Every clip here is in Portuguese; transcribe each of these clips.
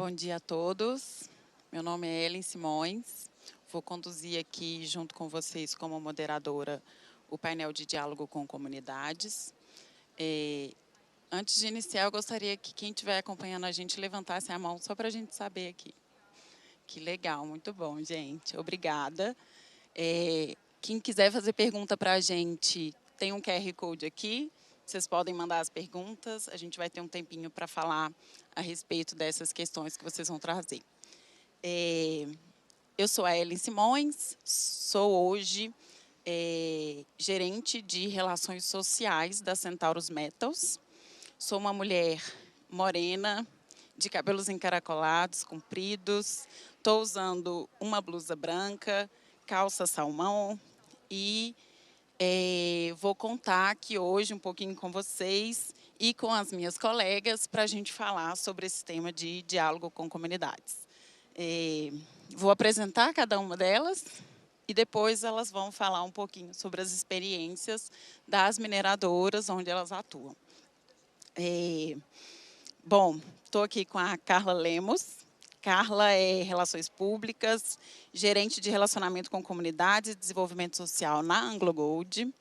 Bom dia a todos. Meu nome é Ellen Simões. Vou conduzir aqui, junto com vocês, como moderadora, o painel de diálogo com comunidades. Antes de iniciar, eu gostaria que quem estiver acompanhando a gente levantasse a mão, só para a gente saber aqui. Que legal, muito bom, gente. Obrigada. Quem quiser fazer pergunta para a gente, tem um QR Code aqui. Vocês podem mandar as perguntas. A gente vai ter um tempinho para falar a respeito dessas questões que vocês vão trazer. Eu sou a Ellen Simões, sou hoje gerente de relações sociais da Centaurus Metals. Sou uma mulher morena, de cabelos encaracolados, compridos. Estou usando uma blusa branca, calça salmão e vou contar aqui hoje um pouquinho com vocês e com as minhas colegas para a gente falar sobre esse tema de diálogo com comunidades. Vou apresentar cada uma delas e depois elas vão falar um pouquinho sobre as experiências das mineradoras onde elas atuam. Bom, estou aqui com a Carla Lemos. Carla é Relações Públicas, gerente de relacionamento com comunidades e desenvolvimento social na AngloGold.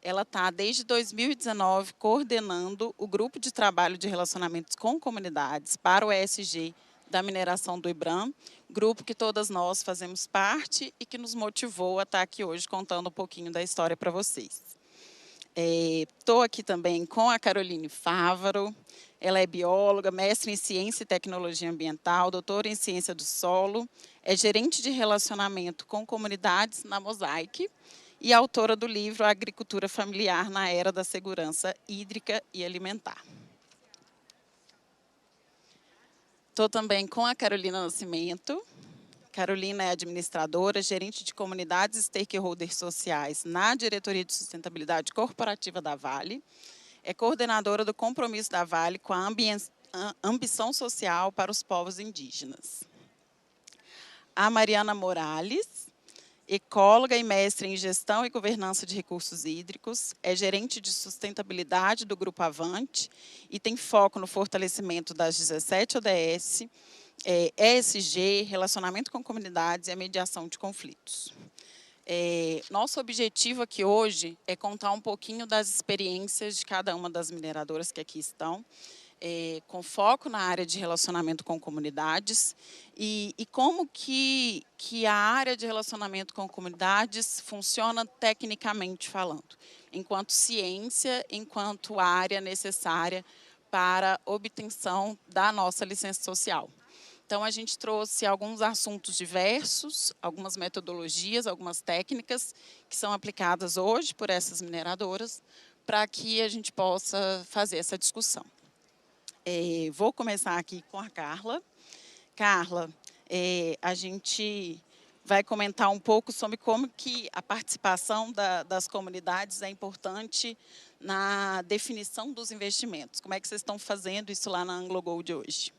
Ela está, desde 2019, coordenando o grupo de trabalho de relacionamentos com comunidades para o ESG da mineração do IBRAM, grupo que todas nós fazemos parte e que nos motivou a estar aqui hoje contando um pouquinho da história para vocês. Estou aqui também com a Caroline Fávaro. Ela é bióloga, mestre em Ciência e Tecnologia Ambiental, doutora em Ciência do Solo, é gerente de relacionamento com comunidades na Mosaic e autora do livro Agricultura Familiar na Era da Segurança Hídrica e Alimentar. Estou também com a Carolina Nascimento. Carolina é administradora, gerente de comunidades e stakeholders sociais na Diretoria de Sustentabilidade Corporativa da Vale. É coordenadora do compromisso da Vale com a ambição social para os povos indígenas. A Mariana Morales, ecóloga e mestre em gestão e governança de recursos hídricos, é gerente de sustentabilidade do Grupo Avante e tem foco no fortalecimento das 17 ODS, ESG, relacionamento com comunidades e a mediação de conflitos. Nosso objetivo aqui hoje é contar um pouquinho das experiências de cada uma das mineradoras que aqui estão, com foco na área de relacionamento com comunidades e como que a área de relacionamento com comunidades funciona tecnicamente falando, enquanto ciência, enquanto área necessária para obtenção da nossa licença social. Então, a gente trouxe alguns assuntos diversos, algumas metodologias, algumas técnicas que são aplicadas hoje por essas mineradoras para que a gente possa fazer essa discussão. Vou começar aqui com a Carla. Carla, a gente vai comentar um pouco sobre como que a participação das comunidades é importante na definição dos investimentos. Como é que vocês estão fazendo isso lá na AngloGold hoje?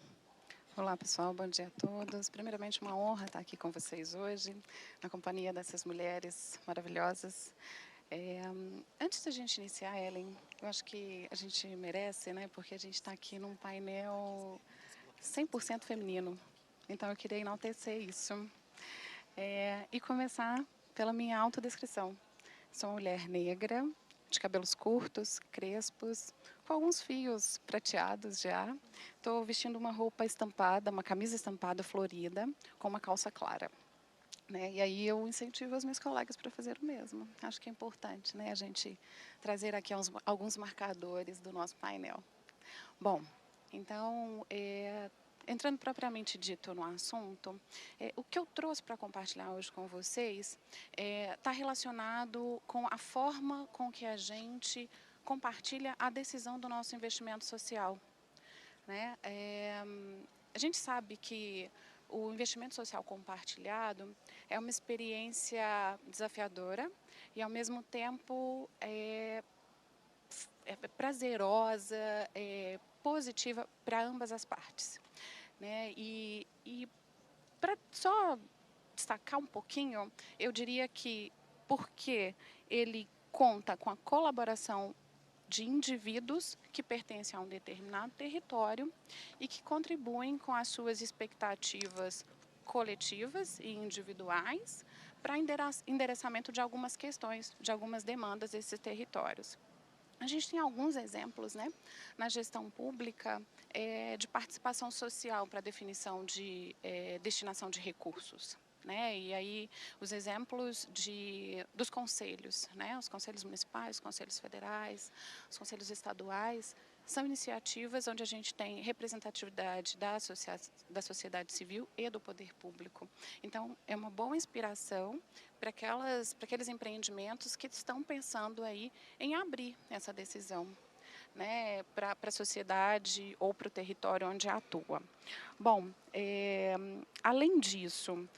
Olá, pessoal. Bom dia a todos. Primeiramente, uma honra estar aqui com vocês hoje, na companhia dessas mulheres maravilhosas. Antes da gente iniciar, Ellen, eu acho que a gente merece, né? Porque a gente está aqui num painel 100% feminino. Então, eu queria enaltecer isso. E começar pela minha autodescrição. Sou uma mulher negra, de cabelos curtos, crespos, com alguns fios prateados já. Estou vestindo uma roupa estampada, uma camisa estampada florida, com uma calça clara. Né? E aí eu incentivo as minhas colegas para fazer o mesmo. Acho que é importante, né, a gente trazer aqui alguns marcadores do nosso painel. Bom, então, entrando propriamente dito no assunto, o que eu trouxe para compartilhar hoje com vocês está relacionado com a forma com que a gente compartilha a decisão do nosso investimento social. Né? A gente sabe que o investimento social compartilhado é uma experiência desafiadora e, ao mesmo tempo, é prazerosa, positiva para ambas as partes. Né? E para só destacar um pouquinho, eu diria que porque ele conta com a colaboração de indivíduos que pertencem a um determinado território e que contribuem com as suas expectativas coletivas e individuais para endereçamento de algumas questões, de algumas demandas desses territórios. A gente tem alguns exemplos, né, na gestão pública de participação social para definição de destinação de recursos. Né? E aí os exemplos dos conselhos, né? Os conselhos municipais, os conselhos federais, os conselhos estaduais, são iniciativas onde a gente tem representatividade da sociedade civil e do poder público. Então, é uma boa inspiração para aqueles empreendimentos que estão pensando aí em abrir essa decisão, né, para a sociedade ou para o território onde atua. Bom, além disso,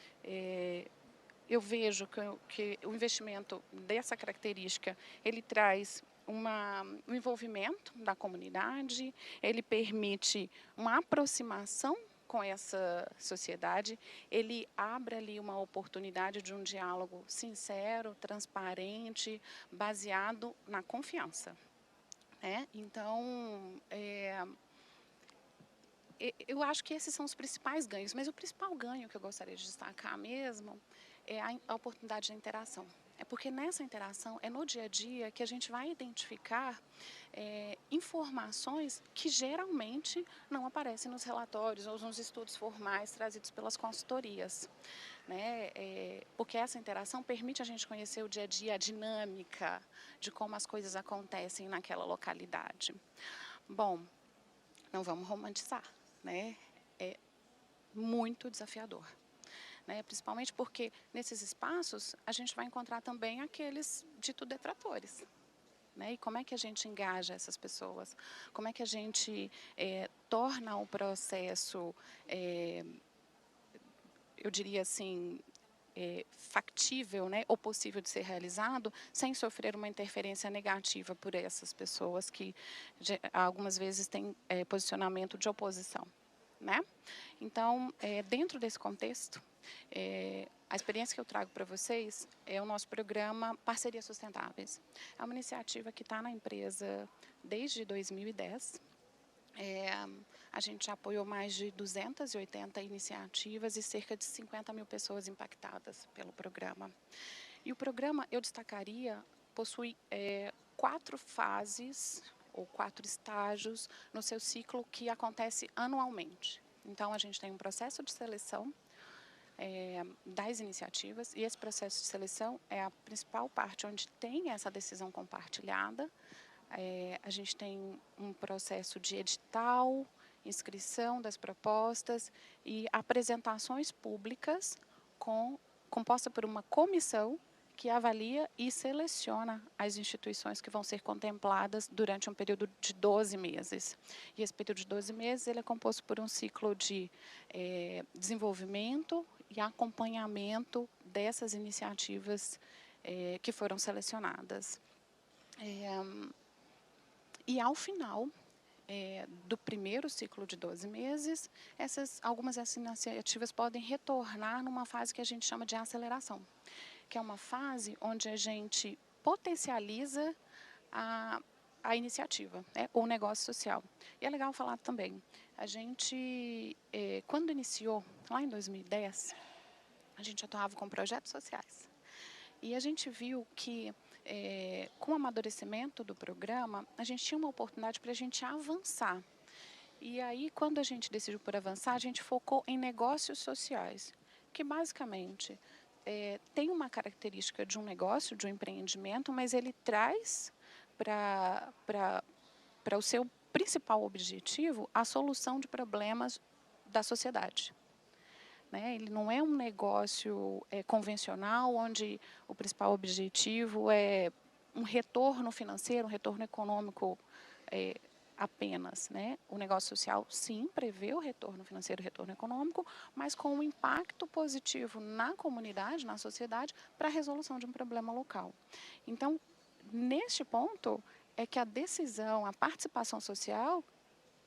eu vejo que o investimento dessa característica, ele traz um envolvimento da comunidade, ele permite uma aproximação com essa sociedade, ele abre ali uma oportunidade de um diálogo sincero, transparente, baseado na confiança. Né? Então, eu acho que esses são os principais ganhos, mas o principal ganho que eu gostaria de destacar mesmo é a oportunidade de interação. É porque nessa interação, é no dia a dia que a gente vai identificar informações que geralmente não aparecem nos relatórios ou nos estudos formais trazidos pelas consultorias. Né? Porque essa interação permite a gente conhecer o dia a dia, a dinâmica de como as coisas acontecem naquela localidade. Bom, não vamos romantizar, né? É muito desafiador. Né? Principalmente porque nesses espaços a gente vai encontrar também aqueles dito detratores. Né? E como é que a gente engaja essas pessoas? Como é que a gente torna o processo, eu diria assim, factível, né, ou possível de ser realizado, sem sofrer uma interferência negativa por essas pessoas que algumas vezes têm posicionamento de oposição. Né? Então, dentro desse contexto, a experiência que eu trago para vocês é o nosso programa Parcerias Sustentáveis. É uma iniciativa que está na empresa desde 2010. A gente já apoiou mais de 280 iniciativas e cerca de 50 mil pessoas impactadas pelo programa. E o programa, eu destacaria, possui 4 fases ou 4 estágios no seu ciclo que acontece anualmente. Então, a gente tem um processo de seleção das iniciativas, e esse processo de seleção é a principal parte onde tem essa decisão compartilhada. A gente tem um processo de edital, inscrição das propostas e apresentações públicas composta por uma comissão que avalia e seleciona as instituições que vão ser contempladas durante um período de 12 meses. E esse período de 12 meses ele é composto por um ciclo de desenvolvimento e acompanhamento dessas iniciativas que foram selecionadas. E ao final do primeiro ciclo de 12 meses, algumas dessas iniciativas podem retornar numa fase que a gente chama de aceleração, que é uma fase onde a gente potencializa a iniciativa, né, ou o negócio social. E é legal falar também, a gente, quando iniciou, lá em 2010, a gente atuava com projetos sociais. E a gente viu que, com o amadurecimento do programa, a gente tinha uma oportunidade para a gente avançar. E aí, quando a gente decidiu por avançar, a gente focou em negócios sociais, que basicamente tem uma característica de um negócio, de um empreendimento, mas ele traz para o seu principal objetivo a solução de problemas da sociedade. Né? Ele não é um negócio convencional, onde o principal objetivo é um retorno financeiro, um retorno econômico apenas. Né? O negócio social, sim, prevê o retorno financeiro e o retorno econômico, mas com um impacto positivo na comunidade, na sociedade, para a resolução de um problema local. Então, neste ponto, é que a decisão, a participação social,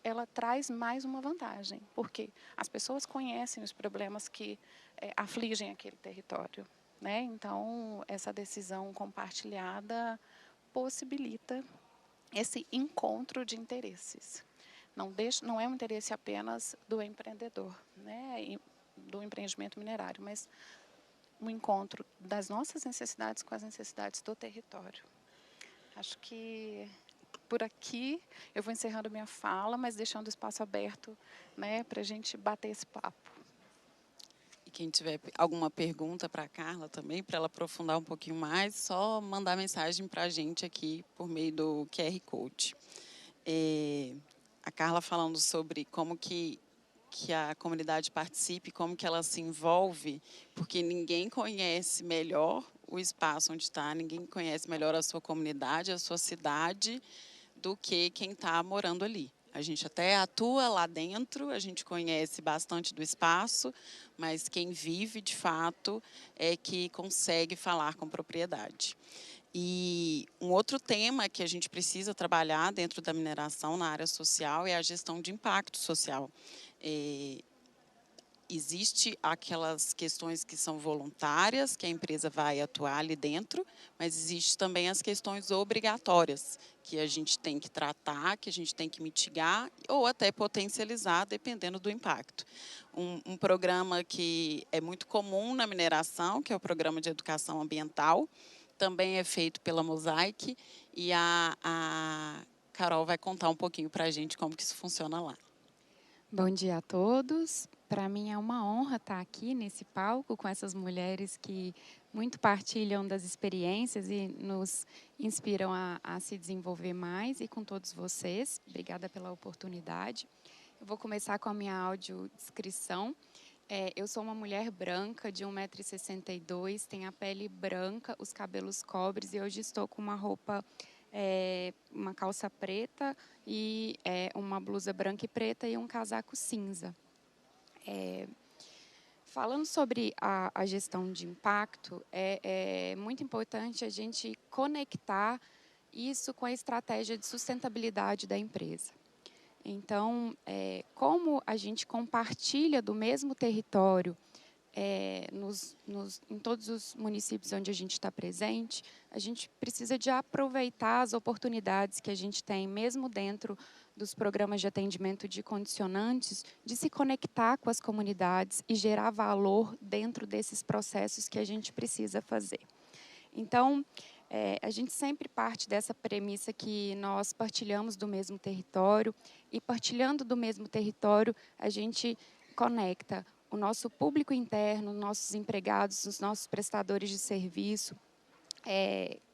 ela traz mais uma vantagem, porque as pessoas conhecem os problemas que afligem aquele território. Né? Então, essa decisão compartilhada possibilita esse encontro de interesses. Não é um interesse apenas do empreendedor, né, do empreendimento minerário, mas um encontro das nossas necessidades com as necessidades do território. Acho que por aqui eu vou encerrando minha fala, mas deixando o espaço aberto, né, para a gente bater esse papo. E quem tiver alguma pergunta para a Carla também, para ela aprofundar um pouquinho mais, só mandar mensagem para a gente aqui por meio do QR Code. A Carla falando sobre como que a comunidade participe, como que ela se envolve, porque ninguém conhece melhor o espaço onde está, ninguém conhece melhor a sua comunidade, a sua cidade, do que quem está morando ali. A gente até atua lá dentro, a gente conhece bastante do espaço, mas quem vive, de fato, é que consegue falar com propriedade. E um outro tema que a gente precisa trabalhar dentro da mineração na área social é a gestão de impacto social. Existe aquelas questões que são voluntárias, que a empresa vai atuar ali dentro, mas existe também as questões obrigatórias, que a gente tem que tratar, que a gente tem que mitigar ou até potencializar, dependendo do impacto. Um programa que é muito comum na mineração, que é o Programa de Educação Ambiental, também é feito pela Mosaic, e a Carol vai contar um pouquinho para a gente como que isso funciona lá. Bom dia a todos. Para mim é uma honra estar aqui nesse palco com essas mulheres que muito partilham das experiências e nos inspiram a se desenvolver mais, e com todos vocês. Obrigada pela oportunidade. Eu vou começar com a minha audiodescrição. Eu sou uma mulher branca de 1,62 m, tenho a pele branca, os cabelos cobres, e hoje estou com uma roupa, uma calça preta e uma blusa branca e preta e um casaco cinza. Falando sobre a gestão de impacto, é muito importante a gente conectar isso com a estratégia de sustentabilidade da empresa. Então, como a gente compartilha do mesmo território em todos os municípios onde a gente está presente, a gente precisa de aproveitar as oportunidades que a gente tem, mesmo dentro dos programas de atendimento de condicionantes, de se conectar com as comunidades e gerar valor dentro desses processos que a gente precisa fazer. Então, a gente sempre parte dessa premissa que nós partilhamos do mesmo território, e partilhando do mesmo território, a gente conecta o nosso público interno, nossos empregados, os nossos prestadores de serviço,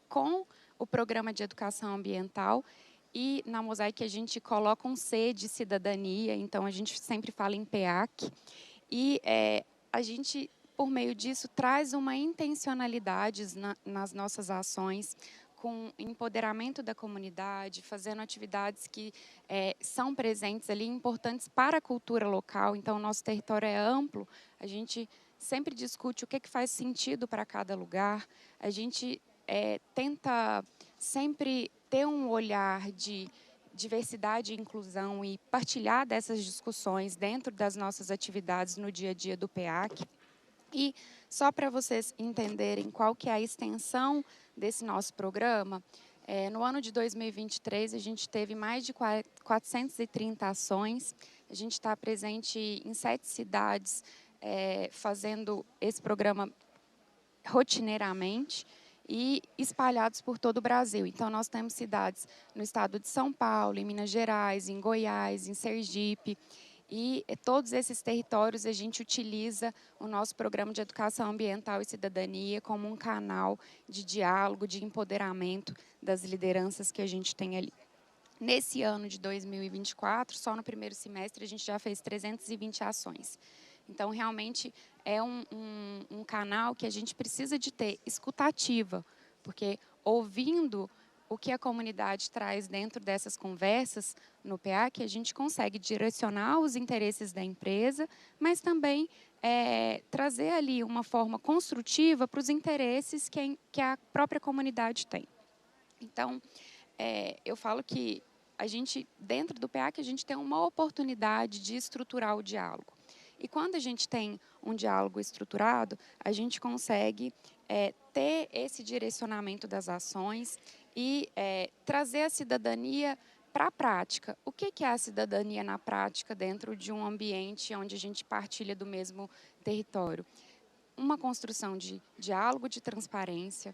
com o programa de educação ambiental. E na Mosaic a gente coloca um C de cidadania, então a gente sempre fala em PEAC, e a gente, por meio disso, traz uma intencionalidade nas nossas ações, com empoderamento da comunidade, fazendo atividades que são presentes ali, importantes para a cultura local. Então, o nosso território é amplo, a gente sempre discute o que faz sentido para cada lugar, a gente tenta sempre ter um olhar de diversidade e inclusão e partilhar dessas discussões dentro das nossas atividades no dia a dia do PEAC. E só para vocês entenderem qual que é a extensão desse nosso programa, no ano de 2023 a gente teve mais de 430 ações, a gente está presente em 7 cidades fazendo esse programa rotineiramente e espalhados por todo o Brasil. Então, nós temos cidades no estado de São Paulo, em Minas Gerais, em Goiás, em Sergipe, e todos esses territórios a gente utiliza o nosso programa de educação ambiental e cidadania como um canal de diálogo, de empoderamento das lideranças que a gente tem ali. Nesse ano de 2024, só no primeiro semestre, a gente já fez 320 ações. Então, realmente, é um canal que a gente precisa de ter escutativa, porque ouvindo o que a comunidade traz dentro dessas conversas no PEAC, a gente consegue direcionar os interesses da empresa, mas também trazer ali uma forma construtiva para os interesses que a própria comunidade tem. Então, eu falo que a gente, dentro do PEAC, a gente tem uma oportunidade de estruturar o diálogo. E quando a gente tem um diálogo estruturado, a gente consegue ter esse direcionamento das ações, e trazer a cidadania para a prática. O que é a cidadania na prática dentro de um ambiente onde a gente partilha do mesmo território? Uma construção de diálogo, de transparência,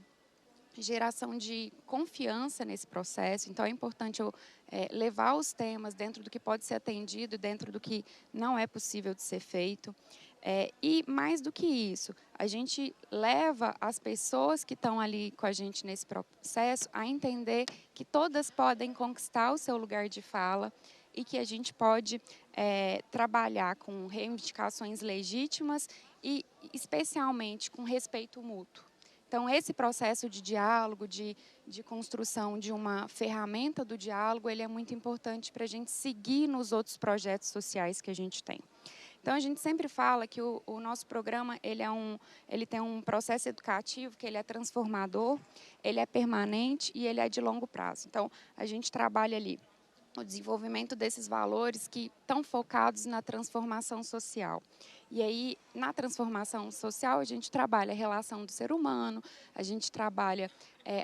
geração de confiança nesse processo. Então, é importante eu levar os temas dentro do que pode ser atendido, dentro do que não é possível de ser feito. E, mais do que isso, a gente leva as pessoas que estão ali com a gente nesse processo a entender que todas podem conquistar o seu lugar de fala e que a gente pode trabalhar com reivindicações legítimas e, especialmente, com respeito mútuo. Então, esse processo de diálogo, de construção de uma ferramenta do diálogo, ele é muito importante para a gente seguir nos outros projetos sociais que a gente tem. Então, a gente sempre fala que o nosso programa ele tem um processo educativo que ele é transformador, ele é permanente e ele é de longo prazo. Então, a gente trabalha ali o desenvolvimento desses valores que estão focados na transformação social. E aí, na transformação social, a gente trabalha a relação do ser humano, a gente trabalha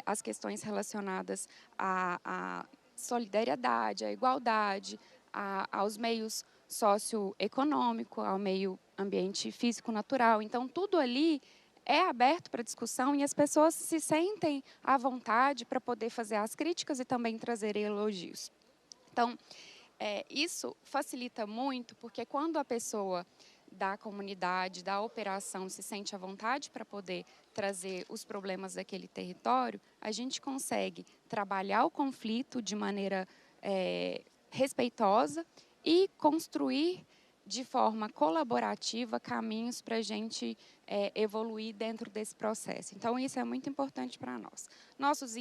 as questões relacionadas à solidariedade, à igualdade, aos meios socioeconômicos, ao meio ambiente físico-natural. Então, tudo ali é aberto para discussão e as pessoas se sentem à vontade para poder fazer as críticas e também trazer elogios. Então, isso facilita muito, porque quando a pessoa da comunidade, da operação, se sente à vontade para poder trazer os problemas daquele território, a gente consegue trabalhar o conflito de maneira respeitosa e construir de forma colaborativa caminhos para a gente evoluir dentro desse processo. Então, isso é muito importante para nós. Nossos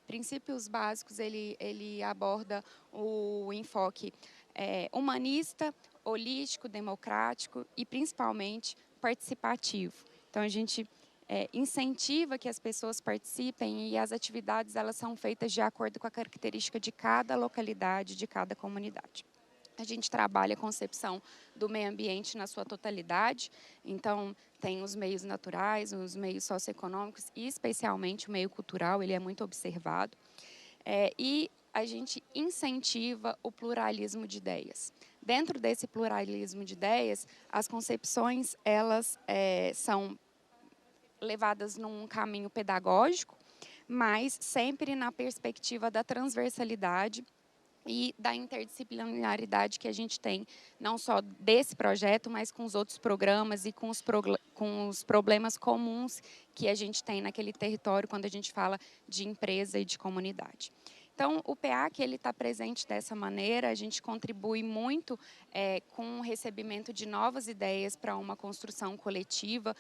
princípios básicos, ele aborda o enfoque humanista, holístico, democrático e, principalmente, participativo. Então, a gente incentiva que as pessoas participem e as atividades elas são feitas de acordo com a característica de cada localidade, de cada comunidade. A gente trabalha a concepção do meio ambiente na sua totalidade, então tem os meios naturais, os meios socioeconômicos e especialmente o meio cultural, ele é muito observado. E a gente incentiva o pluralismo de ideias. Dentro desse pluralismo de ideias, as concepções elas são levadas num caminho pedagógico, mas sempre na perspectiva da transversalidade e da interdisciplinaridade que a gente tem, não só desse projeto, mas com os outros programas e com os problemas comuns que a gente tem naquele território quando a gente fala de empresa e de comunidade. Então, o PEAC está presente dessa maneira, a gente contribui muito com o recebimento de novas ideias para uma construção coletiva.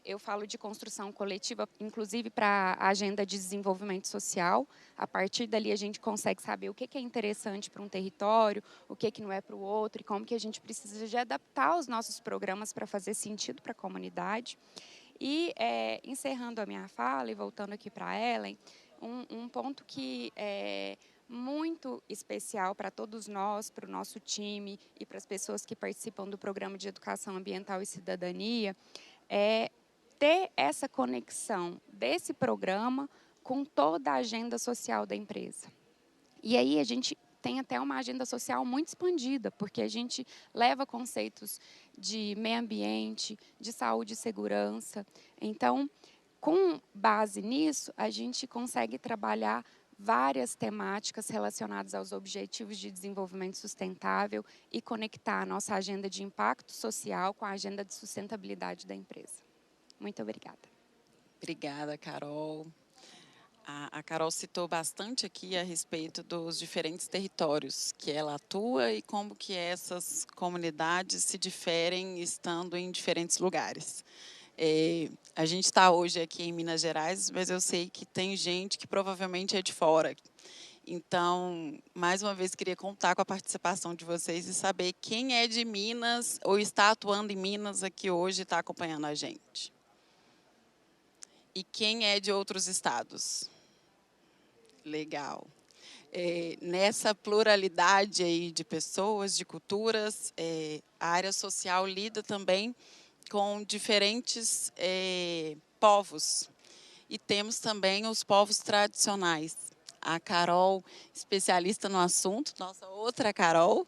Eu falo de construção coletiva, inclusive para a agenda de desenvolvimento social. A partir dali, a gente consegue saber o que é interessante para um território, o que não é para o outro, e como que a gente precisa de adaptar os nossos programas para fazer sentido para a comunidade. E, encerrando a minha fala e voltando aqui para a Ellen, um ponto que é muito especial para todos nós, para o nosso time e para as pessoas que participam do Programa de Educação Ambiental e Cidadania, é ter essa conexão desse programa com toda a agenda social da empresa. E aí a gente tem até uma agenda social muito expandida, porque a gente leva conceitos de meio ambiente, de saúde e segurança. Então, com base nisso, a gente consegue trabalhar várias temáticas relacionadas aos objetivos de desenvolvimento sustentável e conectar a nossa agenda de impacto social com a agenda de sustentabilidade da empresa. Muito obrigada. Obrigada, Carol. A Carol citou bastante aqui a respeito dos diferentes territórios que ela atua e como que essas comunidades se diferem estando em diferentes lugares. A gente está hoje aqui em Minas Gerais, mas eu sei que tem gente que provavelmente é de fora. Então, mais uma vez, queria contar com a participação de vocês e saber quem é de Minas ou está atuando em Minas aqui hoje e está acompanhando a gente. E quem é de outros estados? Legal. Nessa pluralidade aí de pessoas, de culturas, a área social lida também com diferentes povos. E temos também os povos tradicionais. a Carol, especialista no assunto, nossa outra Carol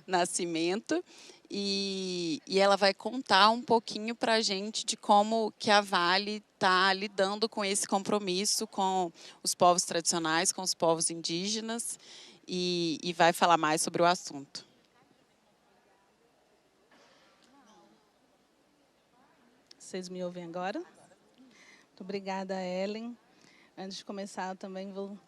Nascimento, e ela vai contar um pouquinho para a gente de como que a Vale está lidando com esse compromisso com os povos tradicionais, com os povos indígenas, e vai falar mais sobre o assunto. Vocês me ouvem agora? Muito obrigada, Ellen. Antes de começar, eu também vou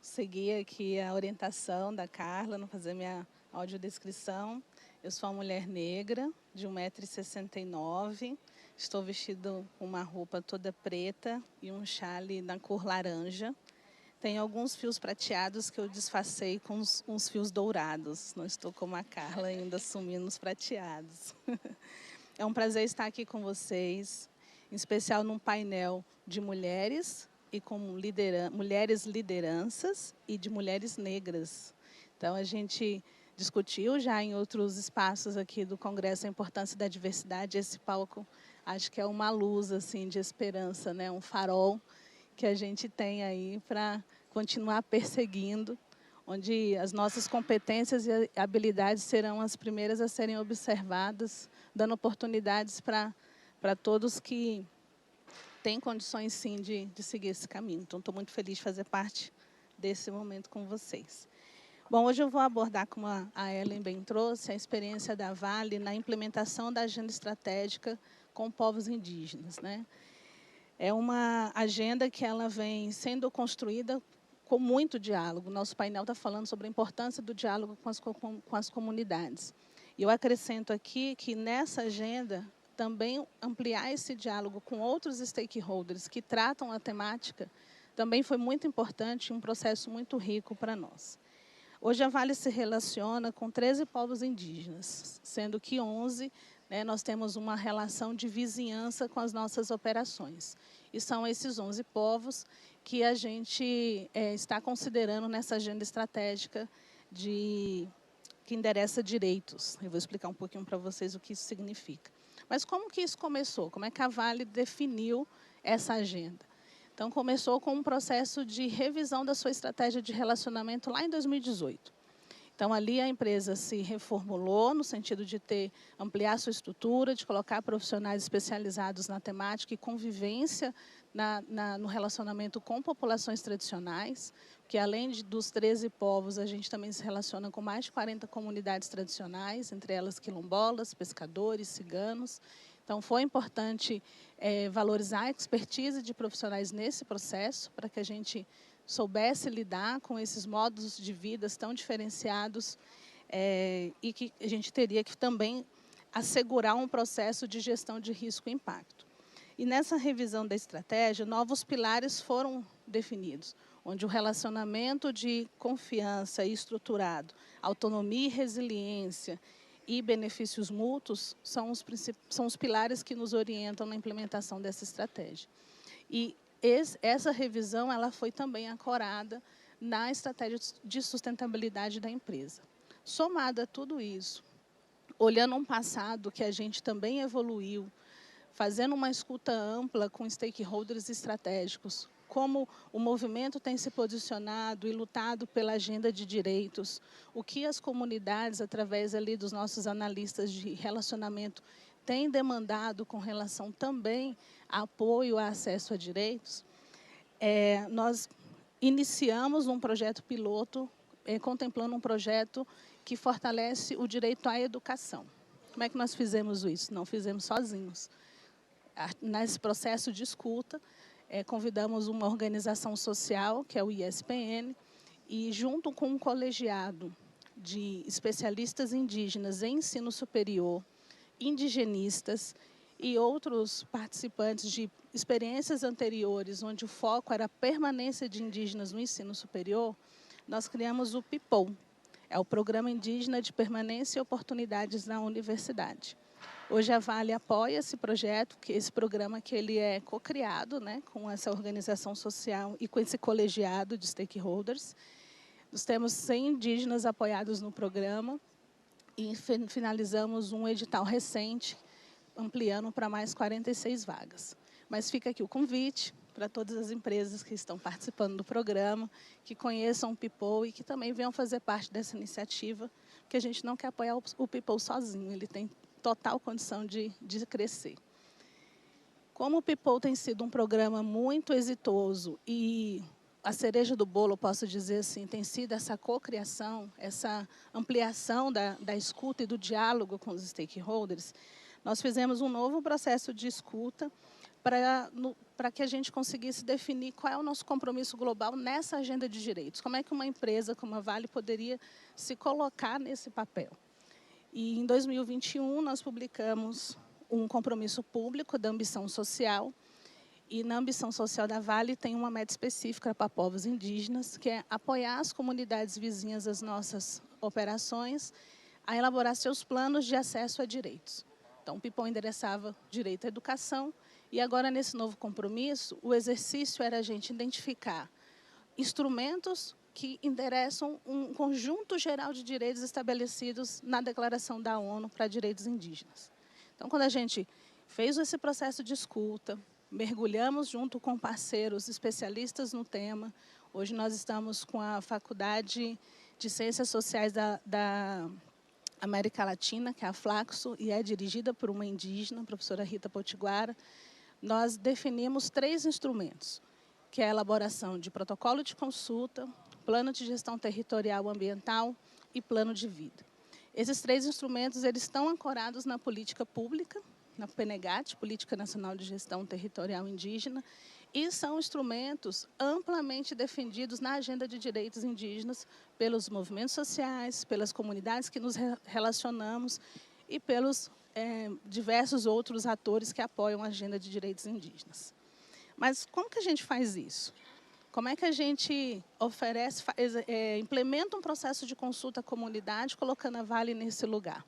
seguir aqui a orientação da Carla, não fazer minha audiodescrição. Eu sou uma mulher negra, de 1,69 m. Estou vestida com uma roupa toda preta e um chale na cor laranja. Tenho alguns fios prateados que eu disfarcei com uns fios dourados. Não estou como a Carla ainda assumindo os prateados. É um prazer estar aqui com vocês, em especial num painel de mulheres e com mulheres lideranças e de mulheres negras. Então, a gente discutiu já em outros espaços aqui do Congresso a importância da diversidade. Esse palco, acho que é uma luz assim, de esperança, né? Um farol que a gente tem aí para continuar perseguindo, onde as nossas competências e habilidades serão as primeiras a serem observadas, dando oportunidades para todos que têm condições, sim, de seguir esse caminho. Então, estou muito feliz de fazer parte desse momento com vocês. Bom, hoje eu vou abordar, como a Ellen bem trouxe, a experiência da Vale na implementação da agenda estratégica com povos indígenas, né? É uma agenda que ela vem sendo construída com muito diálogo. Nosso painel está falando sobre a importância do diálogo com as comunidades. E eu acrescento aqui que nessa agenda também ampliar esse diálogo com outros stakeholders que tratam a temática também foi muito importante e um processo muito rico para nós. Hoje a Vale se relaciona com 13 povos indígenas, sendo que 11, nós temos uma relação de vizinhança com as nossas operações. E são esses 11 povos que a gente está considerando nessa agenda estratégica que endereça direitos. Eu vou explicar um pouquinho para vocês o que isso significa. Mas como que isso começou? Como é que a Vale definiu essa agenda? Então, começou com um processo de revisão da sua estratégia de relacionamento lá em 2018. Então, ali a empresa se reformulou no sentido de ampliar sua estrutura, de colocar profissionais especializados na temática e convivência no relacionamento com populações tradicionais, que além dos 13 povos, a gente também se relaciona com mais de 40 comunidades tradicionais, entre elas quilombolas, pescadores, ciganos. Então, foi importante valorizar a expertise de profissionais nesse processo, para que a gente soubesse lidar com esses modos de vida tão diferenciados e que a gente teria que também assegurar um processo de gestão de risco e impacto. E nessa revisão da estratégia, novos pilares foram definidos, onde o relacionamento de confiança estruturado, autonomia e resiliência e benefícios mútuos são os pilares que nos orientam na implementação dessa estratégia. E essa revisão ela foi também ancorada na estratégia de sustentabilidade da empresa. Somado a tudo isso, olhando um passado que a gente também evoluiu, fazendo uma escuta ampla com stakeholders estratégicos, como o movimento tem se posicionado e lutado pela agenda de direitos, o que as comunidades, através ali dos nossos analistas de relacionamento, têm demandado com relação também a apoio a acesso a direitos, nós iniciamos um projeto piloto, contemplando um projeto que fortalece o direito à educação. Como é que nós fizemos isso? Não fizemos sozinhos. Nesse processo de escuta, convidamos uma organização social, que é o ISPN, e junto com um colegiado de especialistas indígenas em ensino superior, indigenistas e outros participantes de experiências anteriores, onde o foco era a permanência de indígenas no ensino superior, nós criamos o PIPOU, é o Programa Indígena de Permanência e Oportunidades na Universidade. Hoje a Vale apoia esse projeto, esse programa que ele é co-criado, né, com essa organização social e com esse colegiado de stakeholders. Nós temos 100 indígenas apoiados no programa e finalizamos um edital recente, ampliando para mais 46 vagas. Mas fica aqui o convite para todas as empresas que estão participando do programa, que conheçam o People e que também venham fazer parte dessa iniciativa, porque a gente não quer apoiar o People sozinho, ele tem total condição de crescer. Como o People tem sido um programa muito exitoso e a cereja do bolo, posso dizer assim, tem sido essa cocriação, essa ampliação da escuta e do diálogo com os stakeholders, nós fizemos um novo processo de escuta para que a gente conseguisse definir qual é o nosso compromisso global nessa agenda de direitos. Como é que uma empresa como a Vale poderia se colocar nesse papel? E em 2021 nós publicamos um compromisso público da ambição social, e na ambição social da Vale tem uma meta específica para povos indígenas, que é apoiar as comunidades vizinhas às nossas operações a elaborar seus planos de acesso a direitos. Então, o People endereçava direito à educação, e agora, nesse novo compromisso, o exercício era a gente identificar instrumentos que endereçam um conjunto geral de direitos estabelecidos na Declaração da ONU para Direitos Indígenas. Então, quando a gente fez esse processo de escuta, mergulhamos junto com parceiros especialistas no tema. Hoje nós estamos com a Faculdade de Ciências Sociais da América Latina, que é a Flaxo, e é dirigida por uma indígena, a professora Rita Potiguara. Nós definimos 3 instrumentos, que é a elaboração de protocolo de consulta, plano de gestão territorial ambiental e plano de vida. Esses 3 instrumentos eles estão ancorados na política pública, na PNGAT, Política Nacional de Gestão Territorial Indígena, e são instrumentos amplamente defendidos na agenda de direitos indígenas pelos movimentos sociais, pelas comunidades que nos relacionamos e pelos diversos outros atores que apoiam a agenda de direitos indígenas. Mas como que a gente faz isso? Como é que a gente oferece, implementa um processo de consulta à comunidade, colocando a Vale nesse lugar?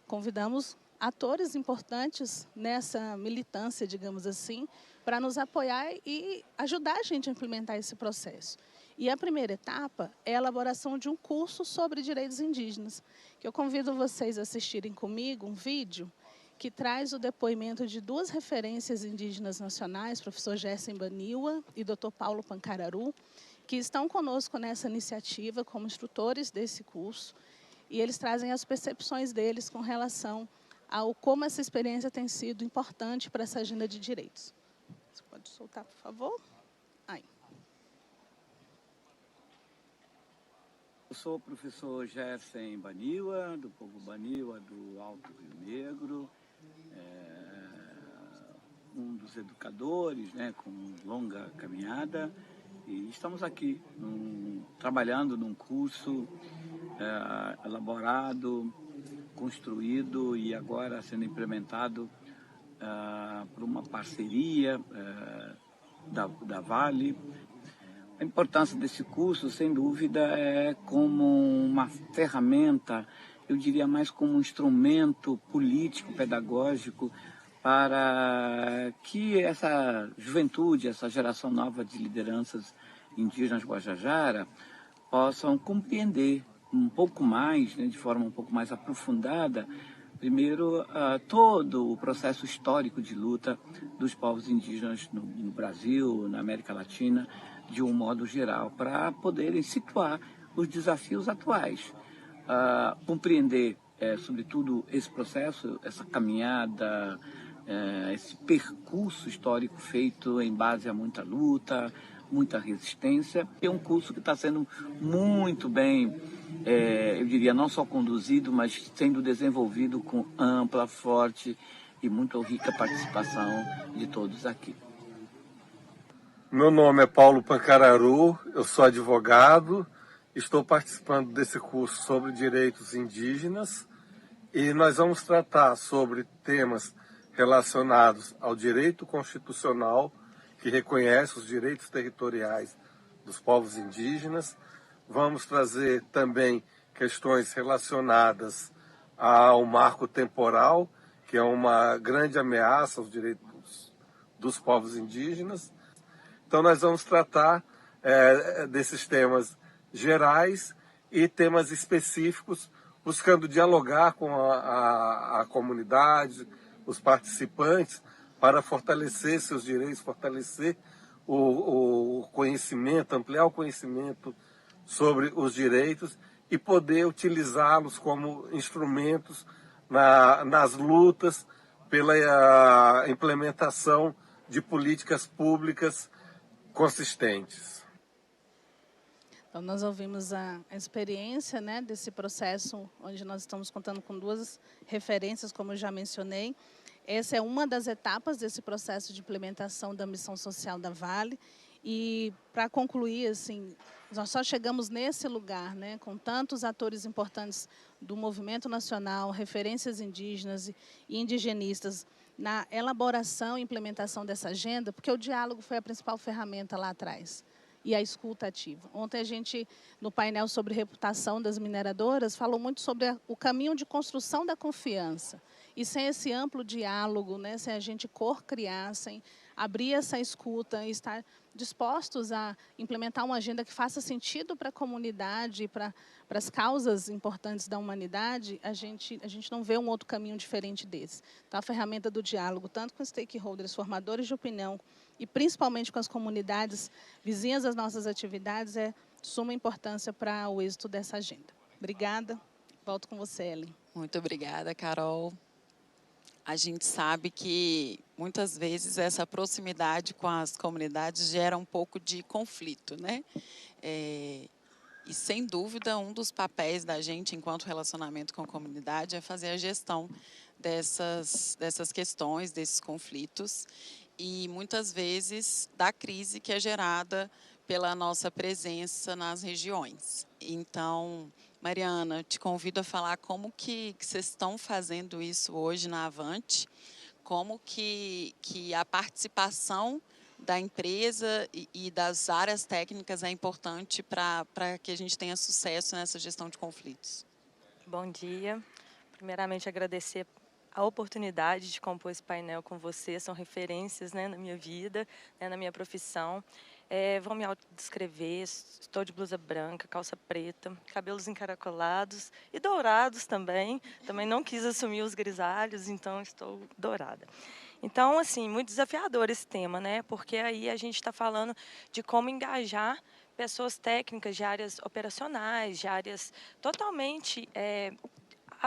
Convidamos atores importantes nessa militância, digamos assim, para nos apoiar e ajudar a gente a implementar esse processo. E a primeira etapa é a elaboração de um curso sobre direitos indígenas, que eu convido vocês a assistirem comigo um vídeo que traz o depoimento de 2 referências indígenas nacionais, professor Gerson Baniwa e Dr. Paulo Pancararu, que estão conosco nessa iniciativa como instrutores desse curso, e eles trazem as percepções deles com relação ao como essa experiência tem sido importante para essa agenda de direitos. Você pode soltar, por favor? Aí. Eu sou o professor Gerson Baniwa, do povo Baniwa do Alto Rio Negro, um dos educadores, né, com longa caminhada, e estamos aqui trabalhando num curso elaborado, construído e agora sendo implementado por uma parceria da Vale. A importância desse curso, sem dúvida, é como uma ferramenta, eu diria mais como um instrumento político, pedagógico, para que essa juventude, essa geração nova de lideranças indígenas Guajajara possam compreender um pouco mais, né, de forma um pouco mais aprofundada, primeiro, todo o processo histórico de luta dos povos indígenas no Brasil, na América Latina, de um modo geral, para poderem situar os desafios atuais, compreender, sobretudo, esse processo, essa caminhada, esse percurso histórico feito em base a muita luta, muita resistência. É um curso que está sendo muito bem, eu diria, não só conduzido, mas sendo desenvolvido com ampla, forte e muito rica participação de todos aqui. Meu nome é Paulo Pancararu, eu sou advogado, estou participando desse curso sobre direitos indígenas e nós vamos tratar sobre temas relacionados ao direito constitucional, que reconhece os direitos territoriais dos povos indígenas. Vamos trazer também questões relacionadas ao marco temporal, que é uma grande ameaça aos direitos dos povos indígenas. Então, nós vamos tratar desses temas gerais e temas específicos, buscando dialogar com a comunidade, os participantes, para fortalecer seus direitos, fortalecer o conhecimento, ampliar o conhecimento sobre os direitos e poder utilizá-los como instrumentos nas lutas pela implementação de políticas públicas consistentes. Então, nós ouvimos a experiência, né, desse processo, onde nós estamos contando com 2 referências, como eu já mencionei. Essa é uma das etapas desse processo de implementação da missão social da Vale. E, para concluir, assim, nós só chegamos nesse lugar, né, com tantos atores importantes do movimento nacional, referências indígenas e indigenistas, na elaboração e implementação dessa agenda, porque o diálogo foi a principal ferramenta lá atrás. E a escuta ativa. Ontem a gente, no painel sobre reputação das mineradoras, falou muito sobre o caminho de construção da confiança. E sem esse amplo diálogo, né, sem a gente co-criar, sem abrir essa escuta e estar dispostos a implementar uma agenda que faça sentido para a comunidade, para as causas importantes da humanidade, a gente não vê um outro caminho diferente desse. Então, a ferramenta do diálogo, tanto com stakeholders, formadores de opinião, e principalmente com as comunidades vizinhas às nossas atividades, é de suma importância para o êxito dessa agenda. Obrigada. Volto com você, Ellen. Muito obrigada, Carol. A gente sabe que, muitas vezes, essa proximidade com as comunidades gera um pouco de conflito, né? E, sem dúvida, um dos papéis da gente, enquanto relacionamento com a comunidade, é fazer a gestão dessas questões, desses conflitos, e, muitas vezes, da crise que é gerada pela nossa presença nas regiões. Então, Mariana, te convido a falar como que vocês estão fazendo isso hoje na Avante, como que a participação da empresa e das áreas técnicas é importante para que a gente tenha sucesso nessa gestão de conflitos. Bom dia. Primeiramente, agradecer a oportunidade de compor esse painel com você. São referências, né, na minha vida, né, na minha profissão. Vou me autodescrever, estou de blusa branca, calça preta, cabelos encaracolados e dourados também. Também não quis assumir os grisalhos, então estou dourada. Então, assim, muito desafiador esse tema, né? Porque aí a gente está falando de como engajar pessoas técnicas de áreas operacionais, de áreas totalmente,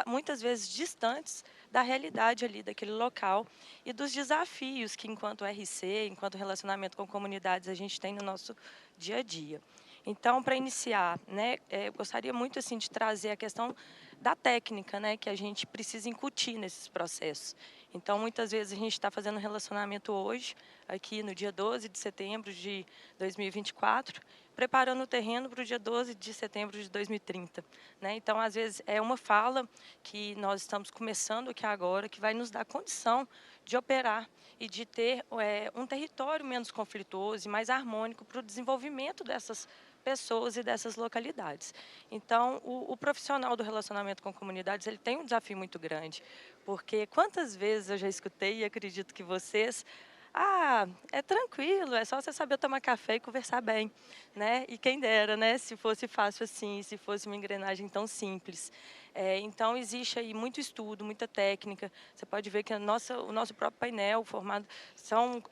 muitas vezes, distantes da realidade ali daquele local e dos desafios que, enquanto RC, enquanto relacionamento com comunidades, a gente tem no nosso dia a dia. Então, para iniciar, né, eu gostaria muito assim de trazer a questão da técnica, né, que a gente precisa incutir nesses processos. Então, muitas vezes a gente está fazendo relacionamento hoje, aqui no dia 12 de setembro de 2024, preparando o terreno para o dia 12 de setembro de 2030. Né? Então, às vezes, é uma fala que nós estamos começando aqui agora, que vai nos dar condição de operar e de ter um território menos conflituoso e mais harmônico para o desenvolvimento dessas pessoas e dessas localidades. Então, o profissional do relacionamento com comunidades, ele tem um desafio muito grande, porque quantas vezes eu já escutei, e acredito que vocês, é tranquilo, é só você saber tomar café e conversar bem, né? E quem dera, né? Se fosse fácil assim, se fosse uma engrenagem tão simples. Então, existe aí muito estudo, muita técnica. Você pode ver que o nosso próprio painel formado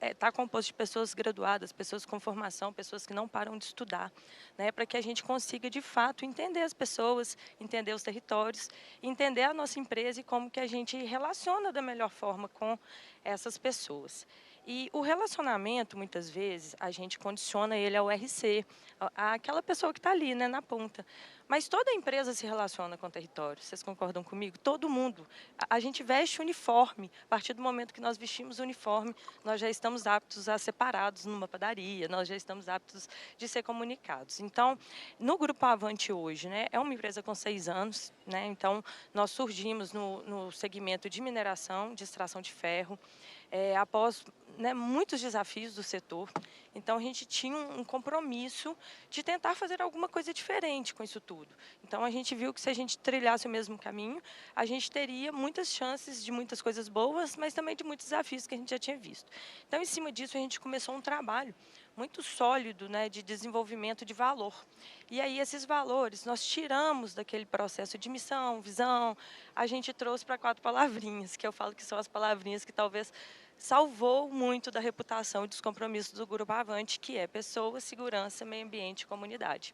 está composto de pessoas graduadas, pessoas com formação, pessoas que não param de estudar, né? Para que a gente consiga, de fato, entender as pessoas, entender os territórios, entender a nossa empresa e como que a gente relaciona da melhor forma com essas pessoas. E o relacionamento, muitas vezes, a gente condiciona ele ao RC, àquela pessoa que está ali, né, na ponta. Mas toda empresa se relaciona com o território, vocês concordam comigo? Todo mundo. A gente veste uniforme. A partir do momento que nós vestimos o uniforme, nós já estamos aptos a ser parados numa padaria, nós já estamos aptos de ser comunicados. Então, no Grupo Avante hoje, né, é uma empresa com 6 anos, né, então nós surgimos no segmento de mineração, de extração de ferro, após, né, muitos desafios do setor. Então, a gente tinha um compromisso de tentar fazer alguma coisa diferente com isso tudo. Então, a gente viu que se a gente trilhasse o mesmo caminho, a gente teria muitas chances de muitas coisas boas, mas também de muitos desafios que a gente já tinha visto. Então, em cima disso, a gente começou um trabalho muito sólido, né, de desenvolvimento de valor. E aí, esses valores, nós tiramos daquele processo de missão, visão, a gente trouxe para 4 palavrinhas, que eu falo que são as palavrinhas que talvez salvou muito da reputação e dos compromissos do Grupo Avante, que é pessoas, segurança, meio ambiente e comunidade.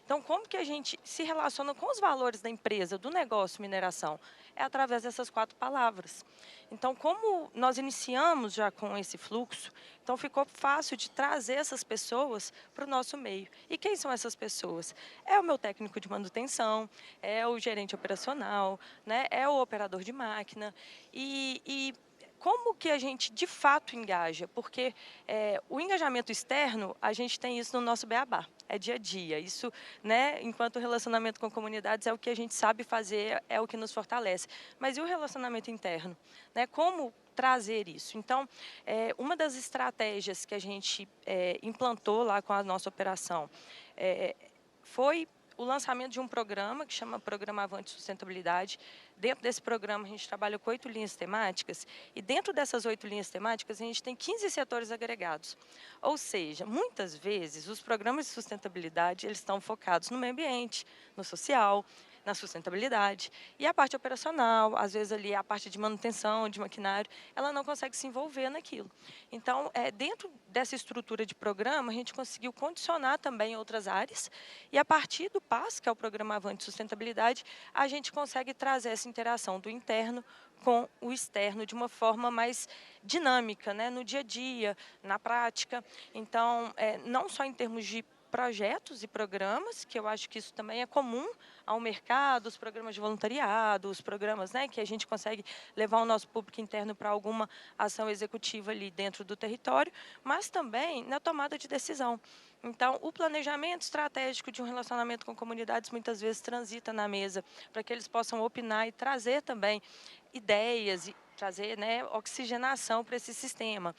Então, como que a gente se relaciona com os valores da empresa, do negócio mineração? É através dessas 4 palavras. Então, como nós iniciamos já com esse fluxo, então ficou fácil de trazer essas pessoas para o nosso meio. E quem são essas pessoas? É o meu técnico de manutenção, é o gerente operacional, né? É o operador de máquina. E como que a gente, de fato, engaja? Porque o engajamento externo, a gente tem isso no nosso beabá, é dia a dia. Isso, né, enquanto relacionamento com comunidades, é o que a gente sabe fazer, é o que nos fortalece. Mas e o relacionamento interno? Né? Como trazer isso? Então, uma das estratégias que a gente implantou lá com a nossa operação foi o lançamento de um programa que chama Programa Avante Sustentabilidade. Dentro desse programa, a gente trabalha com 8 linhas temáticas, e dentro dessas 8 linhas temáticas, a gente tem 15 setores agregados. Ou seja, muitas vezes, os programas de sustentabilidade eles estão focados no meio ambiente, no social, na sustentabilidade. E a parte operacional, às vezes ali a parte de manutenção, de maquinário, ela não consegue se envolver naquilo. Então, dentro dessa estrutura de programa, a gente conseguiu condicionar também outras áreas, e a partir do PAS, que é o Programa Avante Sustentabilidade, a gente consegue trazer essa interação do interno com o externo de uma forma mais dinâmica, né, no dia a dia, na prática. Então, não só em termos de projetos e programas, que eu acho que isso também é comum ao mercado, os programas de voluntariado, os programas, né, que a gente consegue levar o nosso público interno para alguma ação executiva ali dentro do território, mas também na tomada de decisão. Então, o planejamento estratégico de um relacionamento com comunidades muitas vezes transita na mesa para que eles possam opinar e trazer também ideias e trazer, né, oxigenação para esse sistema.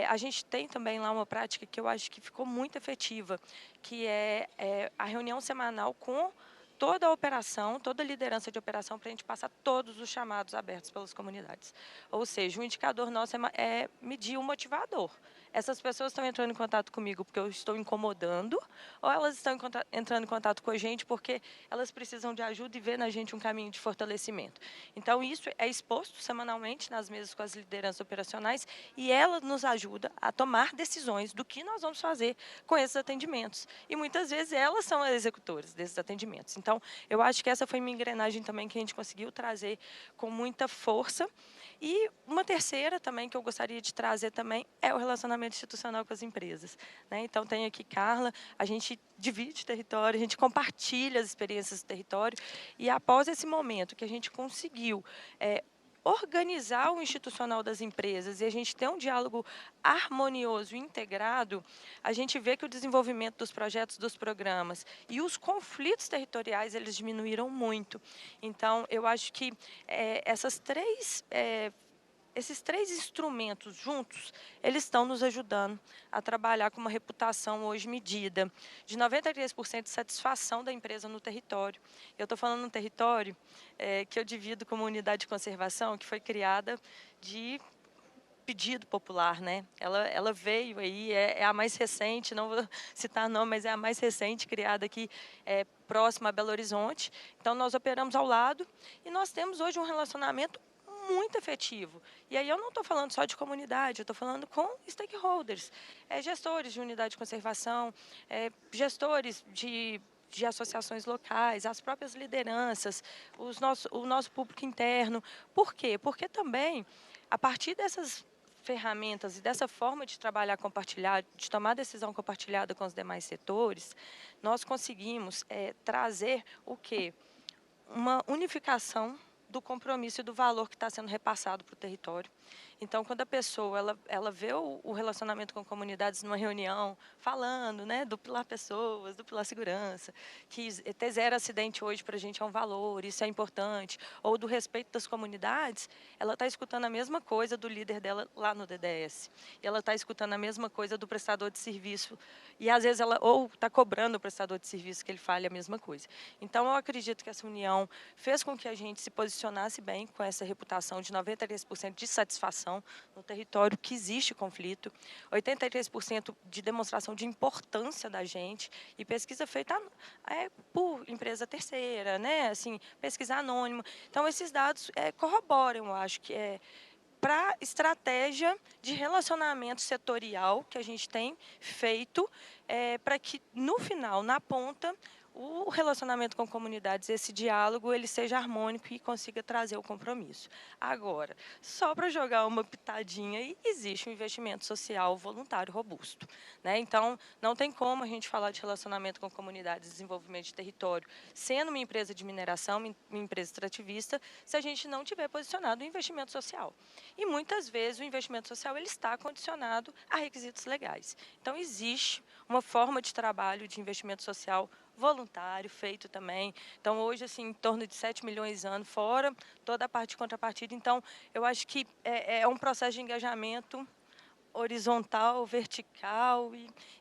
A gente tem também lá uma prática que eu acho que ficou muito efetiva, que é a reunião semanal com toda a operação, toda a liderança de operação, para a gente passar todos os chamados abertos pelas comunidades. Ou seja, o indicador nosso é medir o motivador. Essas pessoas estão entrando em contato comigo porque eu estou incomodando, ou elas estão entrando em contato com a gente porque elas precisam de ajuda e vê na gente um caminho de fortalecimento. Então, isso é exposto semanalmente nas mesas com as lideranças operacionais, e ela nos ajuda a tomar decisões do que nós vamos fazer com esses atendimentos. E muitas vezes elas são as executoras desses atendimentos. Então, eu acho que essa foi uma engrenagem também que a gente conseguiu trazer com muita força. E uma terceira também que eu gostaria de trazer também é o relacionamento institucional com as empresas, né? Então, tem aqui Carla, a gente divide o território, a gente compartilha as experiências do território, e após esse momento que a gente conseguiu organizar o institucional das empresas e a gente ter um diálogo harmonioso e integrado, a gente vê que o desenvolvimento dos projetos, dos programas e os conflitos territoriais, eles diminuíram muito. Então, eu acho que esses três instrumentos juntos, eles estão nos ajudando a trabalhar com uma reputação hoje medida de 93% de satisfação da empresa no território. Eu estou falando num território que eu divido como unidade de conservação, que foi criada de pedido popular, né? Ela veio aí, é a mais recente, não vou citar nome, mas é a mais recente, criada aqui próxima a Belo Horizonte. Então, nós operamos ao lado e nós temos hoje um relacionamento muito efetivo. E aí eu não estou falando só de comunidade, eu estou falando com stakeholders, gestores de unidade de conservação, gestores de associações locais, as próprias lideranças, o nosso público interno. Por quê? Porque também, a partir dessas ferramentas e dessa forma de trabalhar compartilhado, de tomar decisão compartilhada com os demais setores, nós conseguimos trazer o quê? Uma unificação do compromisso e do valor que está sendo repassado para o território. Então, quando a pessoa ela vê o relacionamento com comunidades numa reunião, falando, né, do pilar pessoas, do pilar segurança, que ter zero acidente hoje para a gente é um valor, isso é importante, ou do respeito das comunidades, ela está escutando a mesma coisa do líder dela lá no DDS. E ela está escutando a mesma coisa do prestador de serviço, e às vezes ela ou está cobrando o prestador de serviço que ele fale a mesma coisa. Então, eu acredito que essa união fez com que a gente se posicionasse bem com essa reputação de 93% de satisfação no território que existe conflito, 83% de demonstração de importância da gente, e pesquisa feita por empresa terceira, né? Assim, pesquisa anônima. Então, esses dados corroboram, eu acho que para a estratégia de relacionamento setorial que a gente tem feito, para que, no final, na ponta, o relacionamento com comunidades, esse diálogo, ele seja harmônico e consiga trazer o compromisso. Agora, só para jogar uma pitadinha, aí, existe um investimento social voluntário robusto, né? Então, não tem como a gente falar de relacionamento com comunidades, desenvolvimento de território, sendo uma empresa de mineração, uma empresa extrativista, se a gente não tiver posicionado o investimento social. E, muitas vezes, o investimento social ele está condicionado a requisitos legais. Então, existe uma forma de trabalho de investimento social voluntário, feito também. Então, hoje, assim, em torno de 7 milhões ano, fora toda a parte de contrapartida. Então, eu acho que é um processo de engajamento horizontal, vertical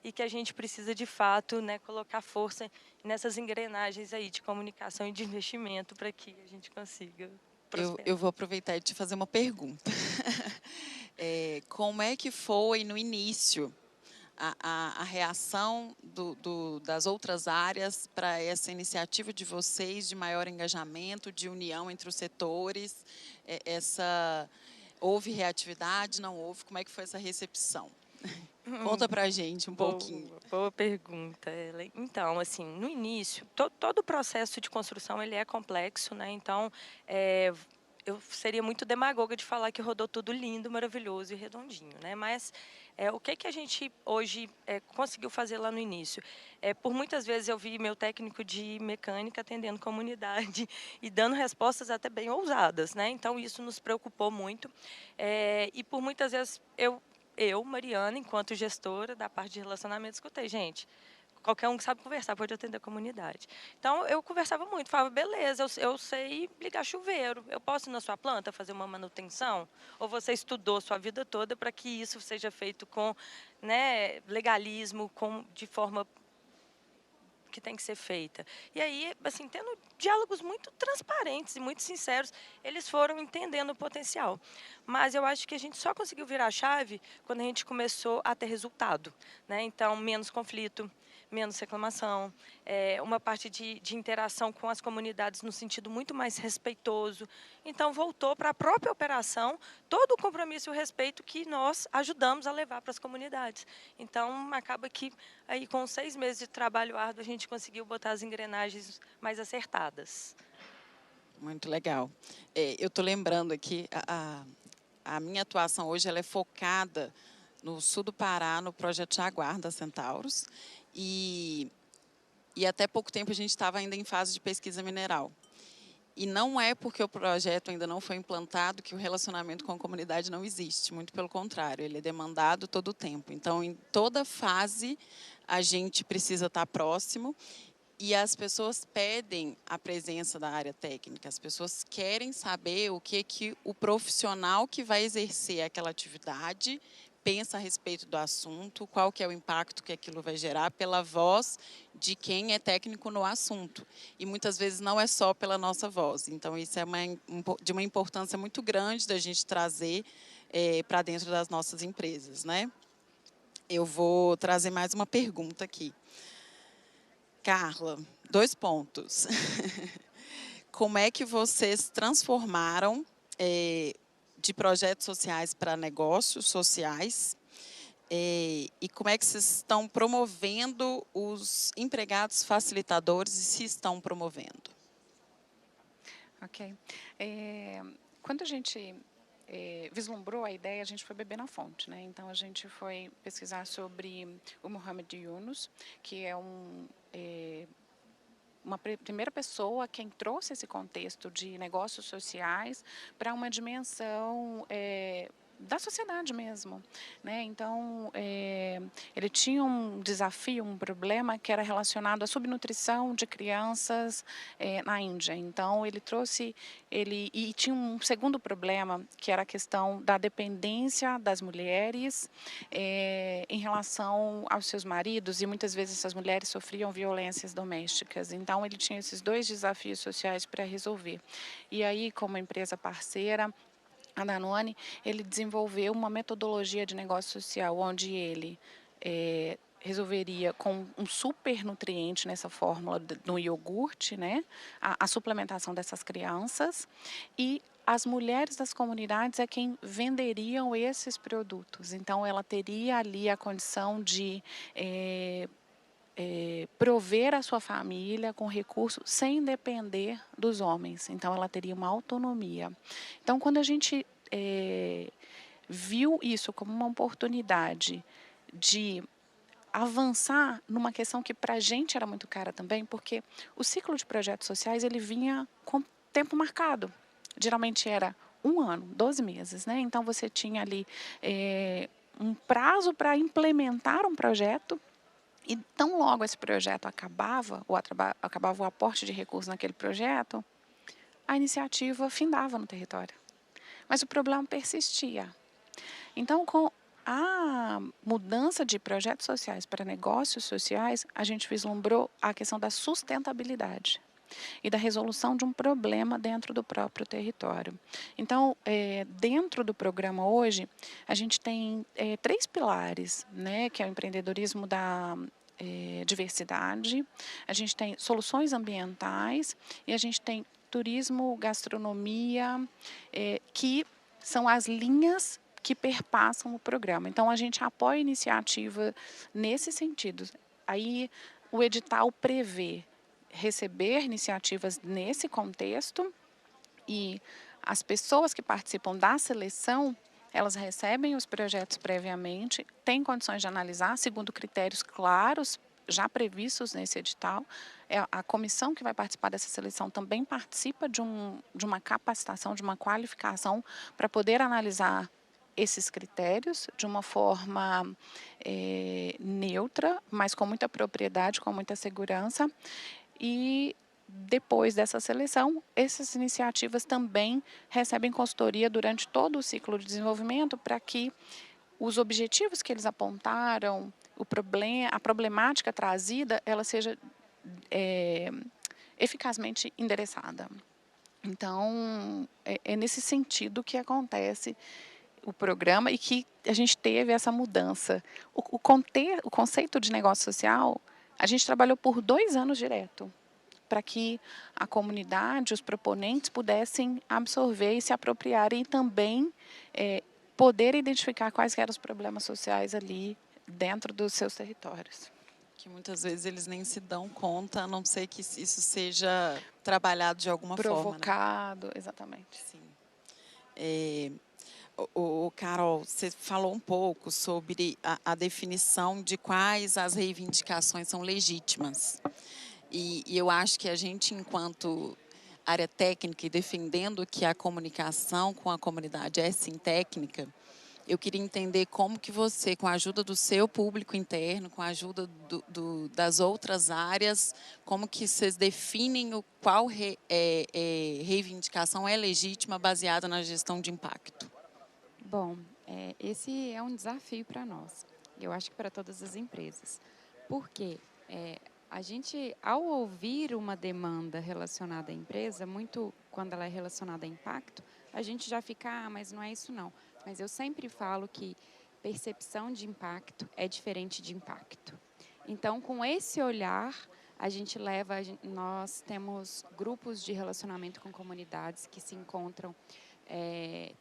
e que a gente precisa, de fato, né, colocar força nessas engrenagens aí de comunicação e de investimento para que a gente consiga prosperar. Eu vou aproveitar e te fazer uma pergunta. Como é que foi, no início, a reação das outras áreas para essa iniciativa de vocês de maior engajamento, de união entre os setores? Houve reatividade, não houve? Como é que foi essa recepção? Conta para a gente um pouquinho. Boa pergunta, Ellen. Então, assim, no início, todo o processo de construção ele é complexo, né? Então, eu seria muito demagoga de falar que rodou tudo lindo, maravilhoso e redondinho, né? Mas o que a gente hoje conseguiu fazer lá no início? Por muitas vezes eu vi meu técnico de mecânica atendendo comunidade e dando respostas até bem ousadas, né? Então isso nos preocupou muito. E por muitas vezes eu, Mariana, enquanto gestora da parte de relacionamento, escutei, gente, qualquer um que sabe conversar pode atender a comunidade. Então, eu conversava muito, falava, beleza, eu sei ligar chuveiro, eu posso ir na sua planta fazer uma manutenção? Ou você estudou sua vida toda para que isso seja feito com, né, legalismo, de forma que tem que ser feita. E aí, assim, tendo diálogos muito transparentes e muito sinceros, eles foram entendendo o potencial. Mas eu acho que a gente só conseguiu virar a chave quando a gente começou a ter resultado, né? Então, menos conflito, menos reclamação, uma parte de interação com as comunidades no sentido muito mais respeitoso. Então, voltou para a própria operação todo o compromisso e o respeito que nós ajudamos a levar para as comunidades. Então, acaba que, aí, com 6 meses de trabalho árduo, a gente conseguiu botar as engrenagens mais acertadas. Muito legal. Eu estou lembrando aqui, a minha atuação hoje ela é focada no sul do Pará, no projeto Jaguar da Centauros, e até pouco tempo a gente estava ainda em fase de pesquisa mineral. E não é porque o projeto ainda não foi implantado que o relacionamento com a comunidade não existe, muito pelo contrário, ele é demandado todo o tempo. Então, em toda fase, a gente precisa estar próximo e as pessoas pedem a presença da área técnica, as pessoas querem saber o que o profissional que vai exercer aquela atividade pensa a respeito do assunto, qual que é o impacto que aquilo vai gerar pela voz de quem é técnico no assunto. E muitas vezes não é só pela nossa voz. Então, isso é de uma importância muito grande da gente trazer para dentro das nossas empresas, né? Eu vou trazer mais uma pergunta aqui. Carla, 2 pontos. Como é que vocês transformaram de projetos sociais para negócios sociais? E como é que vocês estão promovendo os empregados facilitadores e se estão promovendo? Ok. Quando a gente vislumbrou a ideia, a gente foi beber na fonte, né? Então, a gente foi pesquisar sobre o Mohamed Yunus, que é uma primeira pessoa quem trouxe esse contexto de negócios sociais para uma dimensão da sociedade mesmo, né? Então, ele tinha um desafio, um problema que era relacionado à subnutrição de crianças na Índia. Então, e tinha um segundo problema, que era a questão da dependência das mulheres em relação aos seus maridos, e muitas vezes essas mulheres sofriam violências domésticas. Então, ele tinha esses 2 desafios sociais para resolver. E aí, como empresa parceira, a Danone, ele desenvolveu uma metodologia de negócio social, onde ele resolveria com um super nutriente nessa fórmula no iogurte, né, a suplementação dessas crianças, e as mulheres das comunidades é quem venderiam esses produtos. Então, ela teria ali a condição de prover a sua família com recursos sem depender dos homens. Então, ela teria uma autonomia. Então, quando a gente viu isso como uma oportunidade de avançar numa questão que para a gente era muito cara também, porque o ciclo de projetos sociais ele vinha com tempo marcado. Geralmente era 1 ano, 12 meses, né? Então você tinha ali um prazo para implementar um projeto e tão logo esse projeto acabava, ou acabava o aporte de recursos naquele projeto, a iniciativa findava no território. Mas o problema persistia. Então, com a mudança de projetos sociais para negócios sociais, a gente vislumbrou a questão da sustentabilidade e da resolução de um problema dentro do próprio território. Então, dentro do programa hoje, a gente tem 3 pilares, né, que é o empreendedorismo da diversidade, a gente tem soluções ambientais e a gente tem turismo, gastronomia, que são as linhas que perpassam o programa. Então, a gente apoia a iniciativa nesse sentido. Aí, o edital prevê receber iniciativas nesse contexto e as pessoas que participam da seleção, elas recebem os projetos previamente, têm condições de analisar segundo critérios claros, já previstos nesse edital. A comissão que vai participar dessa seleção também participa de uma capacitação, de uma qualificação para poder analisar esses critérios de uma forma neutra, mas com muita propriedade, com muita segurança. E depois dessa seleção, essas iniciativas também recebem consultoria durante todo o ciclo de desenvolvimento para que os objetivos que eles apontaram, a problemática trazida, ela seja eficazmente endereçada. Então, é nesse sentido que acontece o programa e que a gente teve essa mudança. O conceito de negócio social, a gente trabalhou por 2 anos direto, para que a comunidade, os proponentes pudessem absorver e se apropriarem e também poder identificar quais eram os problemas sociais ali dentro dos seus territórios. Que muitas vezes eles nem se dão conta, a não ser que isso seja trabalhado de alguma forma. Provocado, né? Exatamente. Sim. Carol, você falou um pouco sobre a definição de quais as reivindicações são legítimas. E eu acho que a gente, enquanto área técnica e defendendo que a comunicação com a comunidade é sim técnica, eu queria entender como que você, com a ajuda do seu público interno, com a ajuda das outras áreas, como que vocês definem qual reivindicação é legítima baseada na gestão de impacto? Bom, esse é um desafio para nós, eu acho que para todas as empresas. Por quê? A gente, ao ouvir uma demanda relacionada à empresa, muito quando ela é relacionada a impacto, a gente já fica, mas não é isso não. Mas eu sempre falo que percepção de impacto é diferente de impacto. Então, com esse olhar, nós temos grupos de relacionamento com comunidades que se encontram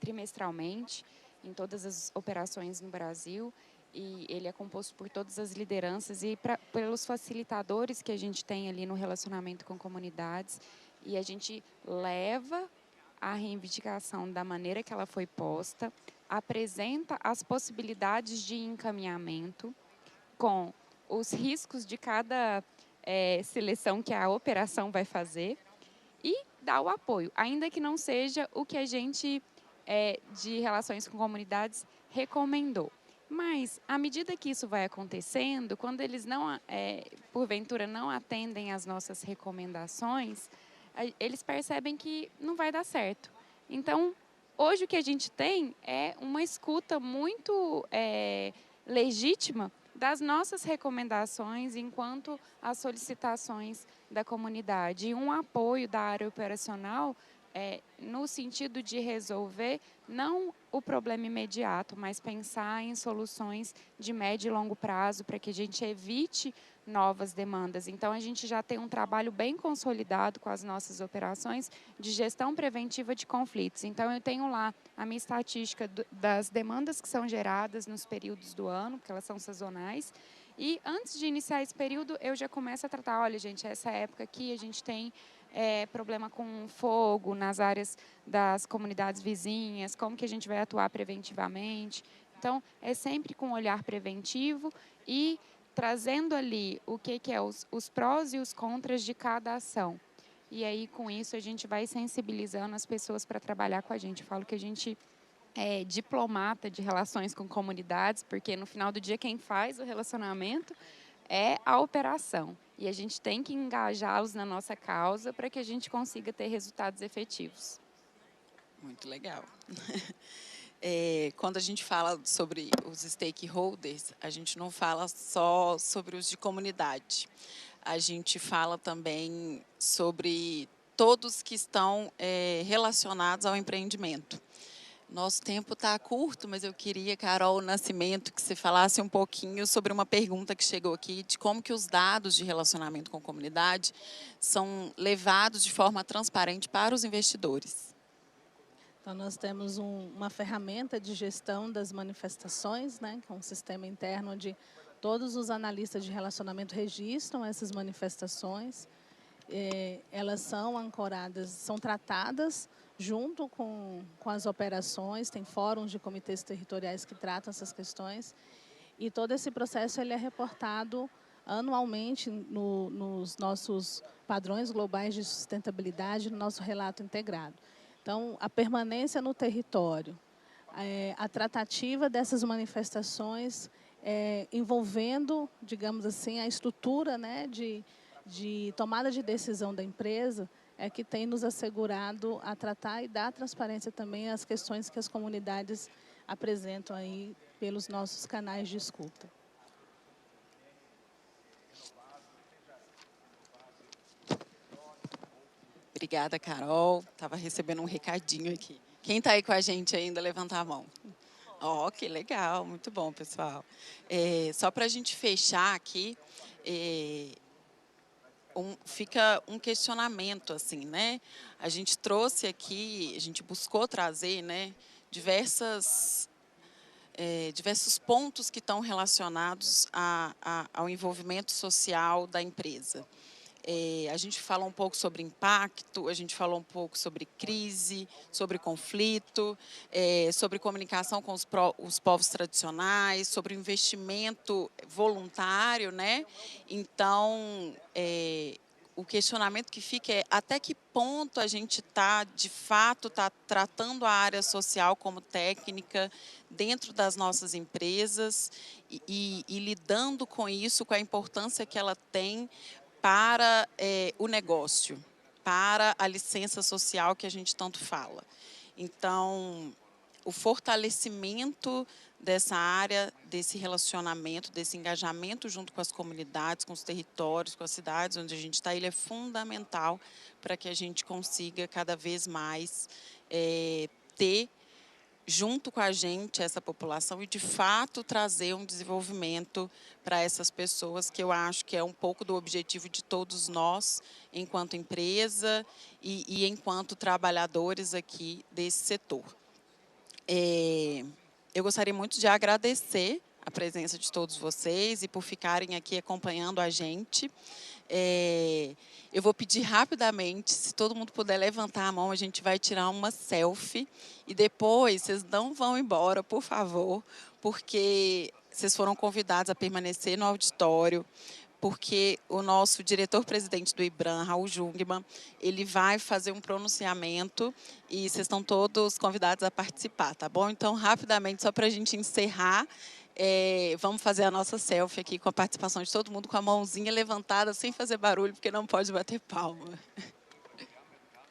trimestralmente em todas as operações no Brasil, e ele é composto por todas as lideranças e pelos facilitadores que a gente tem ali no relacionamento com comunidades, e a gente leva a reivindicação da maneira que ela foi posta, apresenta as possibilidades de encaminhamento com os riscos de cada seleção que a operação vai fazer e dá o apoio, ainda que não seja o que a gente de relações com comunidades recomendou. Mas, à medida que isso vai acontecendo, quando eles não, porventura, não atendem às nossas recomendações, eles percebem que não vai dar certo. Então, hoje o que a gente tem é uma escuta muito legítima das nossas recomendações enquanto as solicitações da comunidade e um apoio da área operacional no sentido de resolver não o problema imediato, mas pensar em soluções de médio e longo prazo para que a gente evite novas demandas. Então, a gente já tem um trabalho bem consolidado com as nossas operações de gestão preventiva de conflitos. Então, eu tenho lá a minha estatística das demandas que são geradas nos períodos do ano, porque elas são sazonais. E antes de iniciar esse período, eu já começo a tratar, olha, gente, essa época aqui a gente tem problema com fogo nas áreas das comunidades vizinhas, como que a gente vai atuar preventivamente. Então, é sempre com um olhar preventivo e trazendo ali o que é os prós e os contras de cada ação. E aí, com isso, a gente vai sensibilizando as pessoas para trabalhar com a gente. Eu falo que a gente é diplomata de relações com comunidades, porque no final do dia quem faz o relacionamento é a operação. E a gente tem que engajá-los na nossa causa para que a gente consiga ter resultados efetivos. Muito legal. Quando a gente fala sobre os stakeholders, a gente não fala só sobre os de comunidade. A gente fala também sobre todos que estão relacionados ao empreendimento. Nosso tempo está curto, mas eu queria, Carol Nascimento, que você falasse um pouquinho sobre uma pergunta que chegou aqui, de como que os dados de relacionamento com a comunidade são levados de forma transparente para os investidores. Então, nós temos uma ferramenta de gestão das manifestações, né, que é um sistema interno onde todos os analistas de relacionamento registram essas manifestações. Elas são ancoradas, são tratadas junto com as operações, tem fóruns de comitês territoriais que tratam essas questões. E todo esse processo ele é reportado anualmente nos nossos padrões globais de sustentabilidade, no nosso relato integrado. Então, a permanência no território, a tratativa dessas manifestações envolvendo, digamos assim, a estrutura, né, de tomada de decisão da empresa, é que tem nos assegurado a tratar e dar transparência também às questões que as comunidades apresentam aí pelos nossos canais de escuta. Obrigada, Carol. Estava recebendo um recadinho aqui. Quem está aí com a gente ainda, levanta a mão. Ó, que legal, muito bom, pessoal. Só para a gente fechar aqui, fica um questionamento, assim, né? A gente trouxe aqui, a gente buscou trazer, né, diversos pontos que estão relacionados ao envolvimento social da empresa. A gente falou um pouco sobre impacto, a gente falou um pouco sobre crise, sobre conflito, sobre comunicação com os povos tradicionais, sobre investimento voluntário, né? Então, o questionamento que fica é até que ponto a gente de fato, tratando a área social como técnica dentro das nossas empresas e lidando com isso, com a importância que ela tem para o negócio, para a licença social que a gente tanto fala. Então, o fortalecimento dessa área, desse relacionamento, desse engajamento junto com as comunidades, com os territórios, com as cidades onde a gente está, ele é fundamental para que a gente consiga cada vez mais ter junto com a gente essa população e, de fato, trazer um desenvolvimento para essas pessoas, que eu acho que é um pouco do objetivo de todos nós, enquanto empresa e enquanto trabalhadores aqui desse setor. Eu gostaria muito de agradecer a presença de todos vocês e por ficarem aqui acompanhando a gente. Eu vou pedir rapidamente, se todo mundo puder levantar a mão, a gente vai tirar uma selfie e depois vocês não vão embora, por favor, porque vocês foram convidados a permanecer no auditório, porque o nosso diretor-presidente do IBRAM, Raul Jungmann, ele vai fazer um pronunciamento e vocês estão todos convidados a participar, tá bom? Então, rapidamente, só para a gente encerrar, vamos fazer a nossa selfie aqui com a participação de todo mundo, com a mãozinha levantada, sem fazer barulho, porque não pode bater palma.